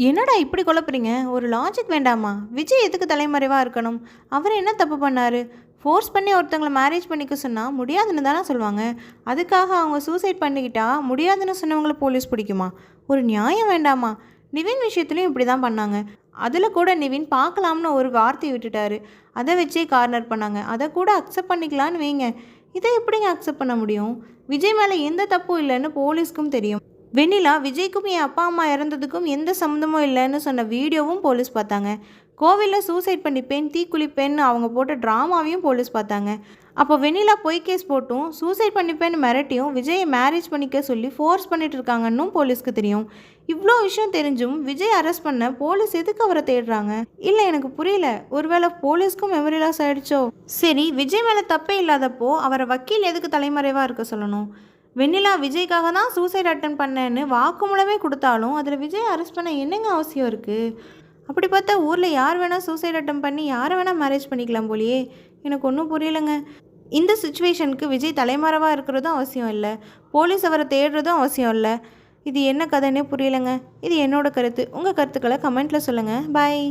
என்னடா இப்படி குழப்புறீங்க? ஒரு லாஜிக் வேண்டாமா? விஜய் எதுக்கு தலைமறைவா இருக்கணும்? அவர் என்ன தப்பு பண்ணாரு? ஃபோர்ஸ் பண்ணி ஒருத்தங்கள மேரேஜ் பண்ணிக்க சொன்னா முடியாதுன்னு தானே சொல்லுவாங்க. அதுக்காக அவங்க சூசைட் பண்ணிக்கிட்டா முடியாதுன்னு சொன்னவங்கள போலீஸ் பிடிக்குமா? ஒரு நியாயம் வேண்டாமா? நிவின் விஷயத்துலயும் இப்படி தான் பண்ணாங்க. அதில் கூட நிவின் பார்க்கலாம்னு ஒரு வார்த்தை விட்டுட்டாரு. அதை வச்சே கார்னர் பண்ணாங்க. அதை கூட அக்செப்ட் பண்ணிக்கலான்னு வைங்க. இதை எப்படிங்க அக்செப்ட் பண்ண முடியும்? விஜய் மேலே எந்த தப்பும் இல்லைன்னு போலீஸ்க்கும் தெரியும். வெண்ணிலா விஜய்க்கும் என் அப்பா அம்மா இறந்ததுக்கும் எந்த சம்மந்தமும் இல்லைன்னு சொன்ன வீடியோவும் போலீஸ் பார்த்தாங்க. கோவிலில் சூசைட் பண்ணிப்பேன் தீக்குளிப்பேன்னு அவங்க போட்ட ட்ராமாவையும் போலீஸ் பார்த்தாங்க. அப்போ வெண்ணிலா பொய் கேஸ் போட்டும் சூசைட் பண்ணிப்பேன்னு மிரட்டியும் விஜயை மேரேஜ் பண்ணிக்க சொல்லி ஃபோர்ஸ் பண்ணிட்டு இருக்காங்கன்னும் போலீஸ்க்கு தெரியும். இவ்வளோ விஷயம் தெரிஞ்சும் விஜய் அரெஸ்ட் பண்ண போலீஸ் எதுக்கு அவரை தேடுறாங்க? இல்லை, எனக்கு புரியல. ஒருவேளை போலீஸ்க்கும் மெமரி லாஸ் ஆயிடுச்சோ? சரி, விஜய் மேலே தப்பே இல்லாதப்போ அவரை வக்கீல் எதுக்கு தலைமறைவாக இருக்க சொல்லணும்? வெண்ணிலா விஜய்க்காக தான் சூசைட் அட்டன் பண்ணேன்னு வாக்குமூலமே கொடுத்தாலும் அதில் விஜய் அரெஸ்ட் பண்ண என்னங்க அவசியம் இருக்குது? அப்படி பார்த்தா ஊரில் யார் வேணால் சூசைட் அட்டன் பண்ணி யாரை வேணால் மேரேஜ் பண்ணிக்கலாம் போலியே. எனக்கு ஒன்றும் புரியலைங்க. இந்த சுச்சுவேஷனுக்கு விஜய் தலைமறைவாக இருக்கிறதும் அவசியம் இல்லை, போலீஸ் அவரை தேடுறதும் அவசியம் இல்லை. இது என்ன கதைன்னே புரியலைங்க. இது என்னோட கருத்து. உங்கள் கருத்துக்களை கமெண்ட்டில் சொல்லுங்கள். பாய்.